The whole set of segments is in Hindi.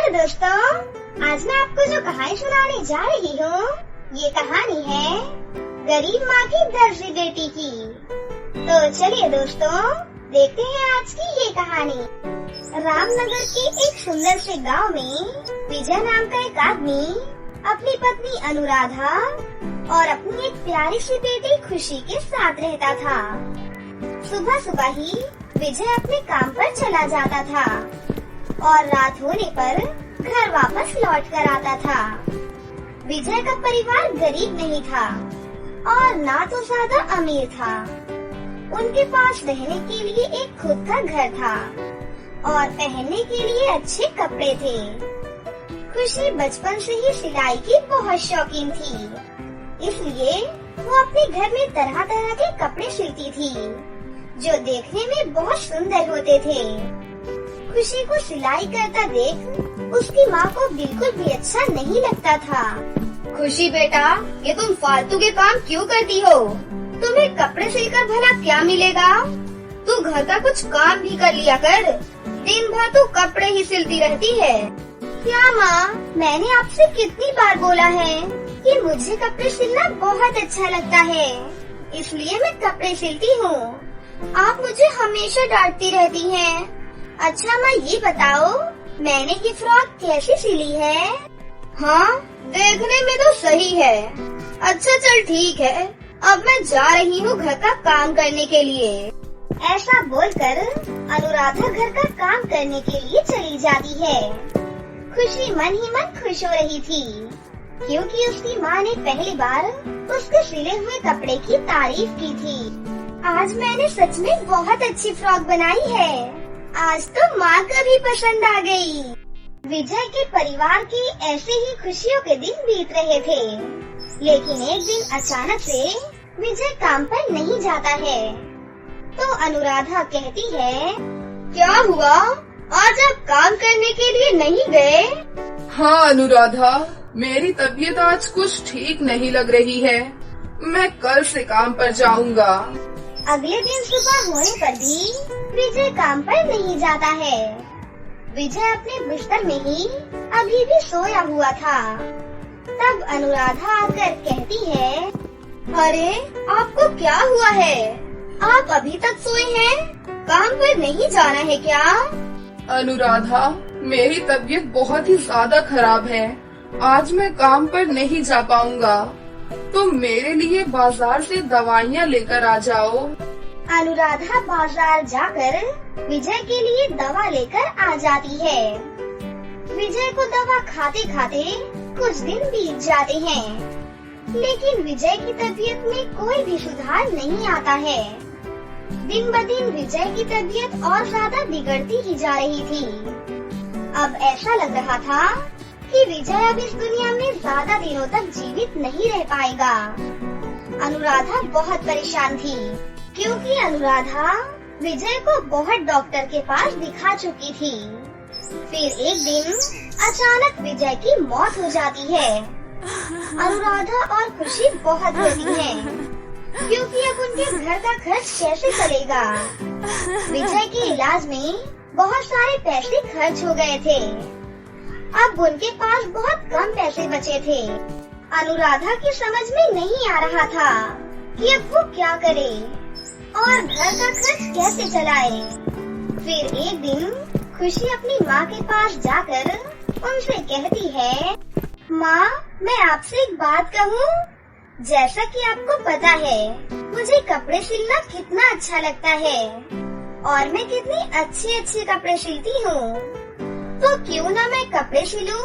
दोस्तों, आज मैं आपको जो कहानी सुनाने जा रही हूँ, ये कहानी है गरीब माँ की दर्जी बेटी की। तो चलिए दोस्तों, देखते हैं आज की ये कहानी। रामनगर के एक सुंदर से गांव में विजय नाम का एक आदमी अपनी पत्नी अनुराधा और अपनी एक प्यारी सी बेटी खुशी के साथ रहता था। सुबह सुबह ही विजय अपने काम पर चला जाता था और रात होने पर घर वापस लौट कर आता था। विजय का परिवार गरीब नहीं था और ना तो ज्यादा अमीर था। उनके पास रहने के लिए एक खुद का घर था और पहनने के लिए अच्छे कपड़े थे। खुशी बचपन से ही सिलाई की बहुत शौकीन थी, इसलिए वो अपने घर में तरह तरह के कपड़े सिलती थी जो देखने में बहुत सुंदर होते थे। खुशी को सिलाई करता देख उसकी माँ को बिल्कुल भी अच्छा नहीं लगता था। खुशी बेटा, ये तुम फालतू के काम क्यों करती हो? तुम्हें कपड़े सिलकर भला क्या मिलेगा? तू घर का कुछ काम भी कर लिया कर। दिन भर तू कपड़े ही सिलती रहती है। क्या माँ, मैंने आपसे कितनी बार बोला है कि मुझे कपड़े सिलना बहुत अच्छा लगता है, इसलिए मैं कपड़े सिलती हूँ। आप मुझे हमेशा डांटती रहती हैं। अच्छा माँ, ये बताओ मैंने ये फ्रॉक कैसे सिली है? हाँ, देखने में तो सही है। अच्छा चल ठीक है, अब मैं जा रही हूँ घर का काम करने के लिए। ऐसा बोलकर अनुराधा घर का काम करने के लिए चली जाती है। खुशी मन ही मन खुश हो रही थी क्योंकि उसकी माँ ने पहली बार उसके सिले हुए कपड़े की तारीफ की थी। आज मैंने सच में बहुत अच्छी फ्रॉक बनाई है। आज तो माँ को भी पसंद आ गई। विजय के परिवार की ऐसे ही खुशियों के दिन बीत रहे थे, लेकिन एक दिन अचानक से विजय काम पर नहीं जाता है। तो अनुराधा कहती है, क्या हुआ? आज आप काम करने के लिए नहीं गए? हाँ अनुराधा, मेरी तबीयत आज कुछ ठीक नहीं लग रही है। मैं कल से काम पर जाऊंगा। अगले दिन सुबह होने पर भी विजय काम पर नहीं जाता है। विजय अपने बिस्तर में ही अभी भी सोया हुआ था। तब अनुराधा आकर कहती है, अरे आपको क्या हुआ है? आप अभी तक सोए हैं? काम पर नहीं जाना है क्या? अनुराधा, मेरी तबीयत बहुत ही ज्यादा खराब है। आज मैं काम पर नहीं जा पाऊंगा। तुम मेरे लिए बाजार से दवाइयाँ लेकर आ जाओ। अनुराधा बाजार जाकर विजय के लिए दवा लेकर आ जाती है। विजय को दवा खाते खाते कुछ दिन बीत जाते हैं, लेकिन विजय की तबीयत में कोई भी सुधार नहीं आता है। दिन ब दिन विजय की तबीयत और ज्यादा बिगड़ती ही जा रही थी। अब ऐसा लग रहा था कि विजय अब इस दुनिया में ज्यादा दिनों तक जीवित नहीं रह पाएगा। अनुराधा बहुत परेशान थी क्योंकि अनुराधा विजय को बहुत डॉक्टर के पास दिखा चुकी थी। फिर एक दिन अचानक विजय की मौत हो जाती है। अनुराधा और खुशी बहुत रोती हैं क्योंकि अब उनके घर का खर्च कैसे चलेगा। विजय के इलाज में बहुत सारे पैसे खर्च हो गए थे। अब उनके पास बहुत कम पैसे बचे थे। अनुराधा की समझ में नहीं आ रहा था कि अब वो क्या करे और घर का खर्च कैसे चलाए। फिर एक दिन खुशी अपनी माँ के पास जाकर उनसे कहती है, माँ, मैं आपसे एक बात कहूँ? जैसा कि आपको पता है मुझे कपड़े सिलना कितना अच्छा लगता है और मैं कितनी अच्छे कपड़े सिलती हूँ। तो क्यों ना मैं कपड़े सिलूं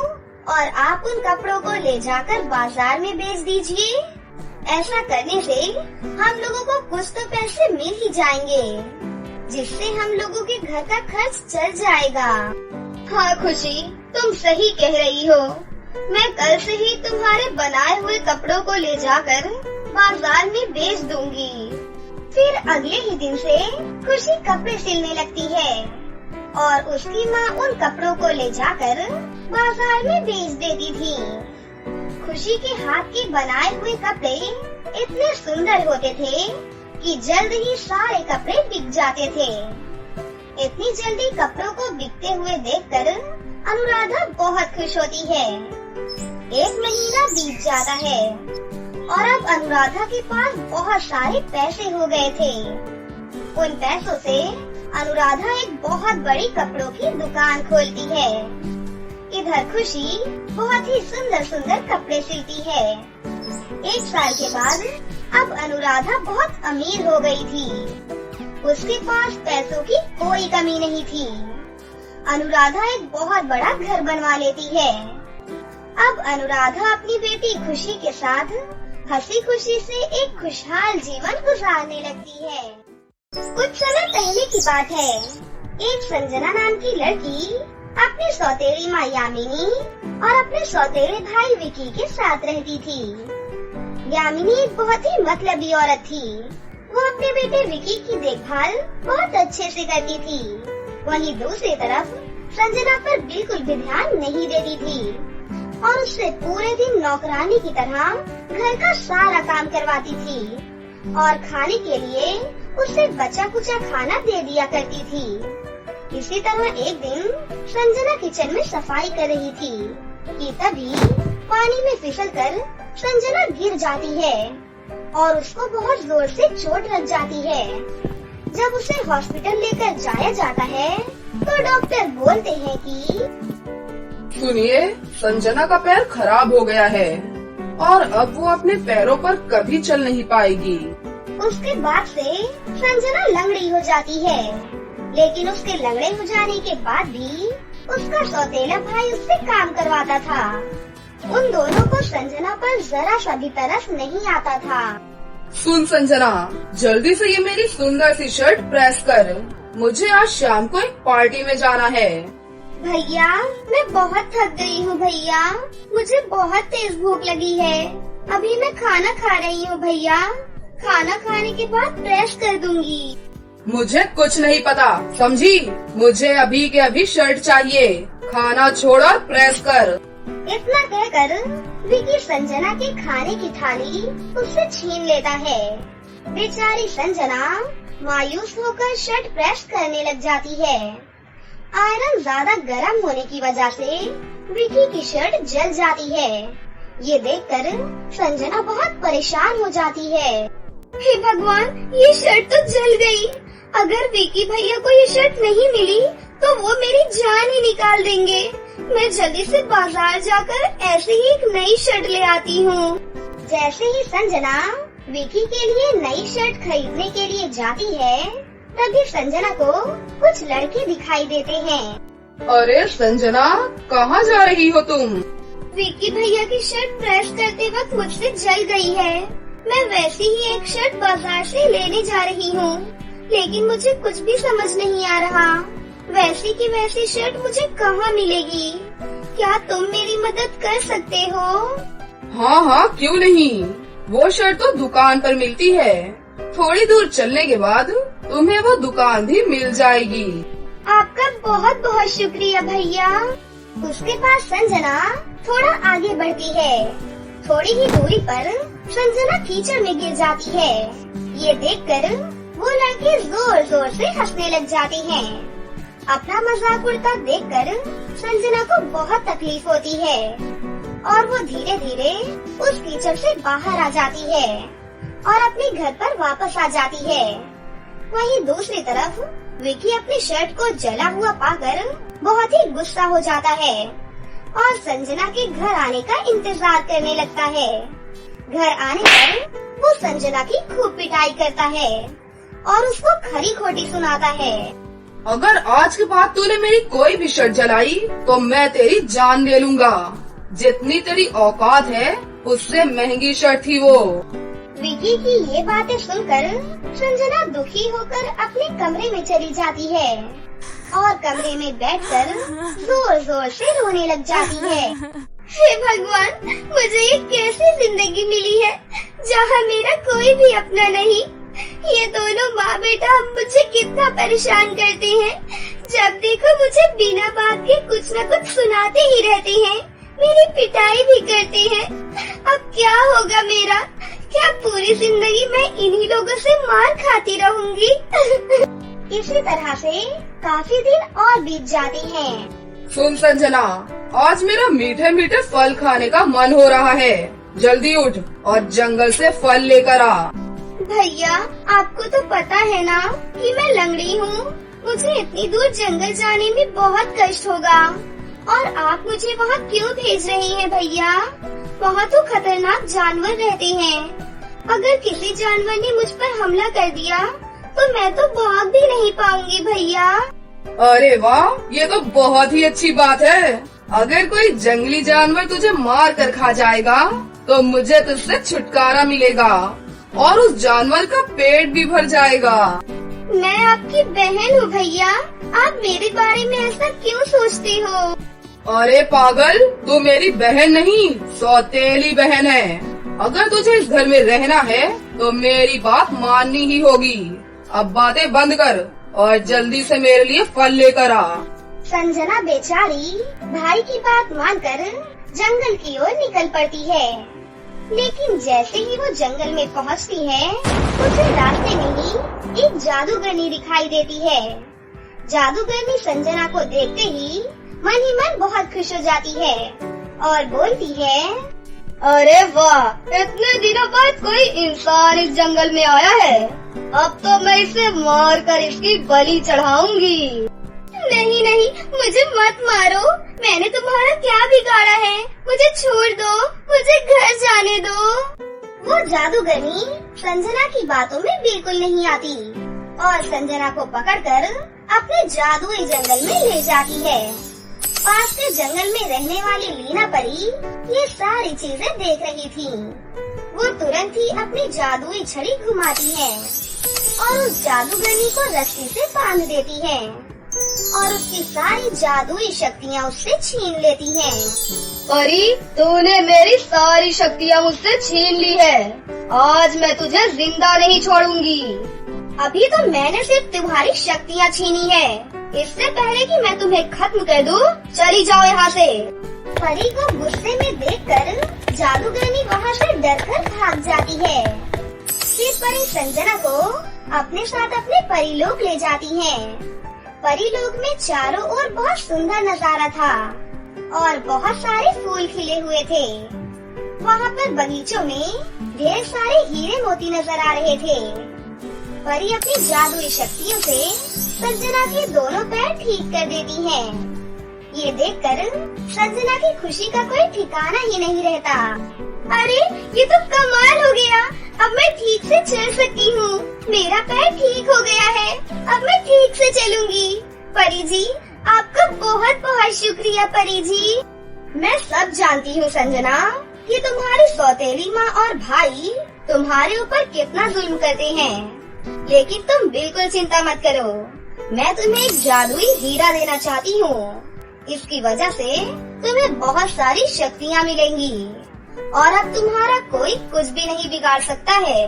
और आप उन कपड़ों को ले जाकर बाजार में बेच दीजिए। ऐसा करने से हम लोगों को कुछ तो पैसे मिल ही जाएंगे, जिससे हम लोगों के घर का खर्च चल जाएगा। हाँ खुशी, तुम सही कह रही हो। मैं कल से ही तुम्हारे बनाए हुए कपड़ों को ले जाकर बाजार में बेच दूंगी। फिर अगले ही दिन से खुशी कपड़े सिलने लगती है और उसकी माँ उन कपड़ों को ले जाकर बाजार में बेच देती थी। खुशी के हाथ के बनाए हुए कपड़े इतने सुंदर होते थे कि जल्द ही सारे कपड़े बिक जाते थे। इतनी जल्दी कपड़ों को बिकते हुए देखकर अनुराधा बहुत खुश होती है। 1 महीना बीत जाता है और अब अनुराधा के पास बहुत सारे पैसे हो गए थे। उन पैसों से अनुराधा एक बहुत बड़ी कपड़ों की दुकान खोलती है। इधर खुशी बहुत ही सुंदर सुंदर कपड़े सिलती है। 1 साल के बाद अब अनुराधा बहुत अमीर हो गई थी। उसके पास पैसों की कोई कमी नहीं थी। अनुराधा एक बहुत बड़ा घर बनवा लेती है। अब अनुराधा अपनी बेटी खुशी के साथ हंसी खुशी से एक खुशहाल जीवन गुजारने लगती है। कुछ समय पहले की बात है। एक संजना नाम की लड़की अपनी सौतेली माँ यामिनी और अपने सौतेले भाई विकी के साथ रहती थी। यामिनी एक बहुत ही मतलबी औरत थी। वो अपने बेटे विकी की देखभाल बहुत अच्छे से करती थी। वहीं दूसरी तरफ संजना पर बिल्कुल भी ध्यान नहीं देती थी और उससे पूरे दिन नौकरानी की तरह घर का सारा काम करवाती थी और खाने के लिए उससे बचा कुचा खाना दे दिया करती थी। इसी तरह एक दिन संजना किचन में सफाई कर रही थी कि तभी पानी में फिसलकर संजना गिर जाती है और उसको बहुत जोर से चोट लग जाती है। जब उसे हॉस्पिटल लेकर जाया जाता है तो डॉक्टर बोलते हैं कि सुनिए, संजना का पैर खराब हो गया है और अब वो अपने पैरों पर कभी चल नहीं पाएगी। उसके बाद से संजना लंगड़ी हो जाती है, लेकिन उसके लंगड़े हो जाने के बाद भी उसका सौतेला भाई उससे काम करवाता था। उन दोनों को संजना पर जरा सा भी तरस नहीं आता था। सुन संजना, जल्दी से ये मेरी सुंदर सी शर्ट प्रेस कर। मुझे आज शाम को एक पार्टी में जाना है। भैया, मैं बहुत थक गई हूँ भैया। मुझे बहुत तेज भूख लगी है। अभी मैं खाना खा रही हूँ भैया। खाना खाने के बाद प्रेस कर दूंगी। मुझे कुछ नहीं पता, समझी? मुझे अभी के अभी शर्ट चाहिए। खाना छोड़ और प्रेस कर। इतना कहकर विकी संजना के खाने की थाली उससे छीन लेता है। बेचारी संजना मायूस होकर शर्ट प्रेस करने लग जाती है। आयरन ज्यादा गर्म होने की वजह से विकी की शर्ट जल जाती है। ये देखकर संजना बहुत परेशान हो जाती है। हे भगवान, ये शर्ट तो जल गई। अगर विकी भैया को ये शर्ट नहीं मिली तो वो मेरी जान ही निकाल देंगे। मैं जल्दी से बाजार जाकर ऐसे ही एक नई शर्ट ले आती हूँ। जैसे ही संजना विकी के लिए नई शर्ट खरीदने के लिए जाती है, तभी संजना को कुछ लड़के दिखाई देते हैं। अरे संजना, कहाँ जा रही हो तुम? विकी भैया की शर्ट प्रेस करते वक्त मुझसे जल गई है। मैं वैसी ही एक शर्ट बाजार से लेने जा रही हूँ, लेकिन मुझे कुछ भी समझ नहीं आ रहा। वैसी की वैसी शर्ट मुझे कहाँ मिलेगी? क्या तुम मेरी मदद कर सकते हो? हाँ हाँ, क्यों नहीं। वो शर्ट तो दुकान पर मिलती है। थोड़ी दूर चलने के बाद तुम्हें वो दुकान भी मिल जाएगी। आपका बहुत बहुत शुक्रिया भैया। उसके बाद संजना थोड़ा आगे बढ़ती है। थोड़ी ही दूरी पर संजना कीचड़ में गिर जाती है। ये देखकर वो लड़के जोर जोर से हंसने लग जाते हैं। अपना मजाक उड़ता देखकर संजना को बहुत तकलीफ होती है और वो धीरे धीरे उस कीचड़ से बाहर आ जाती है और अपने घर पर वापस आ जाती है। वहीं दूसरी तरफ विकी अपनी शर्ट को जला हुआ पाकर बहुत ही गुस्सा हो जाता है और संजना के घर आने का इंतजार करने लगता है। घर आने पर वो संजना की खूब पिटाई करता है और उसको खरी खोटी सुनाता है। अगर आज के बाद तूने मेरी कोई भी शर्ट जलाई तो मैं तेरी जान ले लूंगा। जितनी तेरी औकात है उससे महंगी शर्ट थी वो। विकी की ये बातें सुनकर संजना दुखी होकर अपने कमरे में चली जाती है और कमरे में बैठकर जोर जोर से रोने लग जाती है। हे भगवान, मुझे ये कैसी जिंदगी मिली है जहाँ मेरा कोई भी अपना नहीं। ये दोनों माँ बेटा मुझे कितना परेशान करते हैं। जब देखो मुझे बिना बात के कुछ न कुछ सुनाते ही रहते हैं, मेरी पिटाई भी करते हैं। अब क्या होगा मेरा? क्या पूरी जिंदगी मैं इन्हीं लोगों से मार खाती रहूंगी? इसी तरह से काफी दिन और बीत जाते हैं। सुन संजना, आज मेरा मीठे मीठे फल खाने का मन हो रहा है। जल्दी उठ और जंगल से फल लेकर आ। भैया, आपको तो पता है ना कि मैं लंगड़ी हूँ। मुझे इतनी दूर जंगल जाने में बहुत कष्ट होगा। और आप मुझे वहाँ क्यों भेज रहे हैं भैया? वहाँ तो खतरनाक जानवर रहते हैं। अगर किसी जानवर ने मुझ पर हमला कर दिया तो मैं तो भाग भी नहीं पाऊंगी भैया। अरे वाह, ये तो बहुत ही अच्छी बात है। अगर कोई जंगली जानवर तुझे मार कर खा जाएगा तो मुझे तुझसे छुटकारा मिलेगा और उस जानवर का पेट भी भर जाएगा। मैं आपकी बहन हूँ भैया, आप मेरे बारे में ऐसा क्यों सोचते हो? अरे पागल, तू मेरी बहन नहीं, सौतेली बहन है। अगर तुझे इस घर में रहना है तो मेरी बात माननी ही होगी। अब बातें बंद कर और जल्दी से मेरे लिए फल लेकर आ। संजना बेचारी भाई की बात मानकर जंगल की ओर निकल पड़ती है। लेकिन जैसे ही वो जंगल में पहुंचती है, उसे रास्ते में ही एक जादूगरनी दिखाई देती है। जादूगरनी संजना को देखते ही मन बहुत खुश हो जाती है और बोलती है, अरे वाह, इतने दिनों बाद कोई इंसान इस जंगल में आया है। अब तो मैं इसे मार कर इसकी बलि चढ़ाऊंगी। नहीं नहीं, मुझे मत मारो। मैंने तुम्हारा क्या बिगाड़ा है? मुझे छोड़ दो, मुझे घर जाने दो। वो जादूगरनी संजना की बातों में बिल्कुल नहीं आती और संजना को पकड़कर अपने जादुई जंगल में ले जाती है। पास के जंगल में रहने वाली लीना परी ये सारी चीजें देख रही थी। वो तुरंत ही अपनी जादुई छड़ी घुमाती है और उस जादूगरनी को रस्सी से बांध देती है और उसकी सारी जादुई शक्तियाँ उससे छीन लेती हैं। परी, तूने मेरी सारी शक्तियाँ मुझसे छीन ली है। आज मैं तुझे जिंदा नहीं छोड़ूंगी। अभी तो मैंने सिर्फ तुम्हारी शक्तियाँ छीनी है। इससे पहले कि मैं तुम्हें खत्म कर दूं, चली जाओ यहाँ से। परी को गुस्से में देखकर जादूगरनी वहाँ से डरकर भाग जाती है। फिर परी संजना को अपने साथ अपने परीलोक ले जाती है। परीलोक में चारों ओर बहुत सुंदर नजारा था और बहुत सारे फूल खिले हुए थे। वहाँ पर बगीचों में ढेर सारे हीरे मोती नजर आ रहे थे। परी अपनी जादुई शक्तियों से संजना के दोनों पैर ठीक कर देती है। ये देखकर संजना की खुशी का कोई ठिकाना ही नहीं रहता। अरे, ये तो कमाल हो गया। अब मैं ठीक से चल सकती हूँ। मेरा पैर ठीक हो गया है। अब मैं ठीक से चलूंगी। परी जी, आपका बहुत बहुत शुक्रिया परी जी। मैं सब जानती हूँ संजना कि तुम्हारी सौतेली माँ और भाई तुम्हारे ऊपर कितना जुल्म करते हैं, लेकिन तुम बिल्कुल चिंता मत करो। मैं तुम्हें एक जादुई हीरा देना चाहती हूँ। इसकी वजह से तुम्हें बहुत सारी शक्तियाँ मिलेंगी और अब तुम्हारा कोई कुछ भी नहीं बिगाड़ सकता है।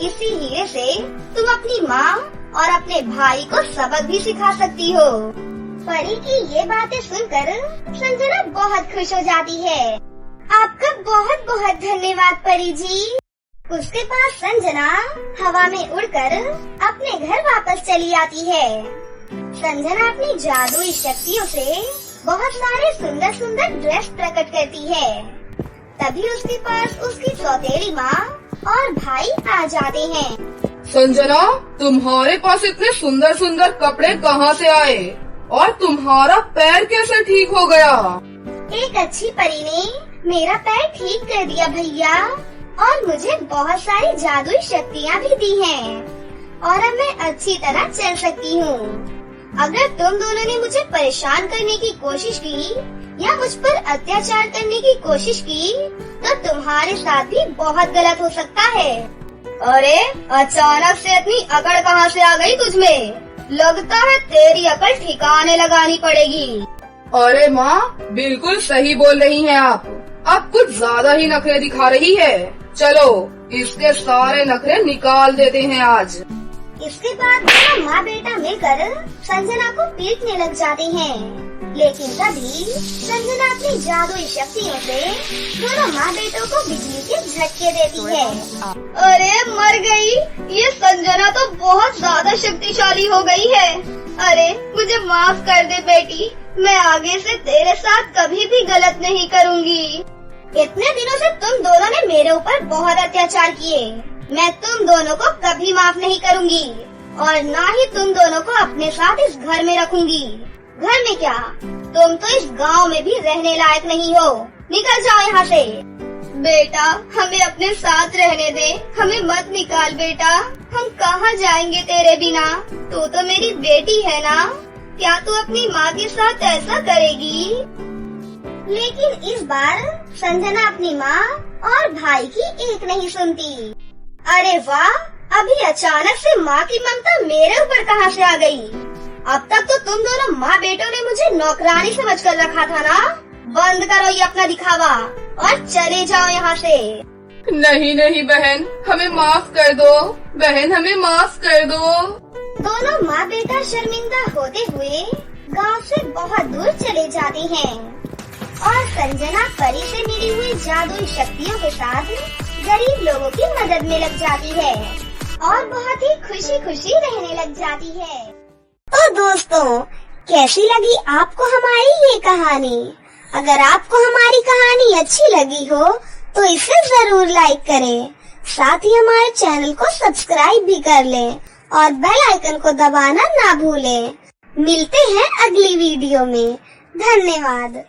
इसी हीरे से तुम अपनी माँ और अपने भाई को सबक भी सिखा सकती हो। परी की ये बातें सुनकर संजना बहुत खुश हो जाती है। आपका बहुत बहुत धन्यवाद परी जी। उसके बाद संजना हवा में उड़कर अपने घर वापस चली आती है। संजना अपनी जादुई शक्तियों से बहुत सारे सुंदर सुंदर ड्रेस प्रकट करती है। तभी उसके पास उसकी सौतेली माँ और भाई आ जाते हैं। संजना, तुम्हारे पास इतने सुंदर सुंदर कपड़े कहाँ से आए और तुम्हारा पैर कैसे ठीक हो गया? एक अच्छी परी ने मेरा पैर ठीक कर दिया भैया और मुझे बहुत सारी जादुई शक्तियाँ भी दी हैं और अब मैं अच्छी तरह चल सकती हूँ। अगर तुम दोनों ने मुझे परेशान करने की कोशिश की या मुझ पर अत्याचार करने की कोशिश की तो तुम्हारे साथ भी बहुत गलत हो सकता है। अरे, अचानक से इतनी अकड़ कहाँ से आ गई तुझमें? लगता है तेरी अकड़ ठिकाने लगानी पड़ेगी। अरे माँ, बिल्कुल सही बोल रही हैं आप। अब कुछ ज्यादा ही नखरे दिखा रही है। चलो, इसके सारे नखरे निकाल देते हैं आज। इसके बाद दोनों माँ बेटा मिलकर संजना को पीटने लग जाते हैं। लेकिन तभी संजना अपनी जादुई शक्तियों से दोनों माँ बेटों को बिजली के झटके देती है अरे मर गई। ये संजना तो बहुत ज्यादा शक्तिशाली हो गई है। अरे मुझे माफ कर दे बेटी, मैं आगे से तेरे साथ कभी भी गलत नहीं करूँगी। इतने दिनों से तुम दोनों ने मेरे ऊपर बहुत अत्याचार किए। मैं तुम दोनों को कभी माफ नहीं करूँगी और ना ही तुम दोनों को अपने साथ इस घर में रखूंगी। घर में क्या, तुम तो इस गांव में भी रहने लायक नहीं हो। निकल जाओ यहाँ से। बेटा हमें अपने साथ रहने दे, हमें मत निकाल बेटा। हम कहाँ जाएंगे तेरे बिना? तू तो मेरी बेटी है ना। क्या तू अपनी माँ के साथ ऐसा करेगी? लेकिन इस बार संजना अपनी माँ और भाई की एक नहीं सुनती। अरे वाह, अभी अचानक से माँ की ममता मेरे ऊपर कहाँ से आ गई? अब तक तो तुम दोनों माँ बेटों ने मुझे नौकरानी समझ कर रखा था ना। बंद करो ये अपना दिखावा और चले जाओ यहाँ से। नहीं नहीं बहन, हमें माफ कर दो। बहन हमें माफ कर दो। दोनों माँ बेटा शर्मिंदा होते हुए गांव से बहुत दूर चले जाते हैं और संजना परी से मिली हुई जादुई शक्तियों के साथ गरीब लोगों की मदद में लग जाती है और बहुत ही खुशी खुशी रहने लग जाती है। तो दोस्तों, कैसी लगी आपको हमारी ये कहानी? अगर आपको हमारी कहानी अच्छी लगी हो तो इसे जरूर लाइक करें। साथ ही हमारे चैनल को सब्सक्राइब भी कर लें और बेल आइकन को दबाना ना भूलें। मिलते हैं अगली वीडियो में। धन्यवाद।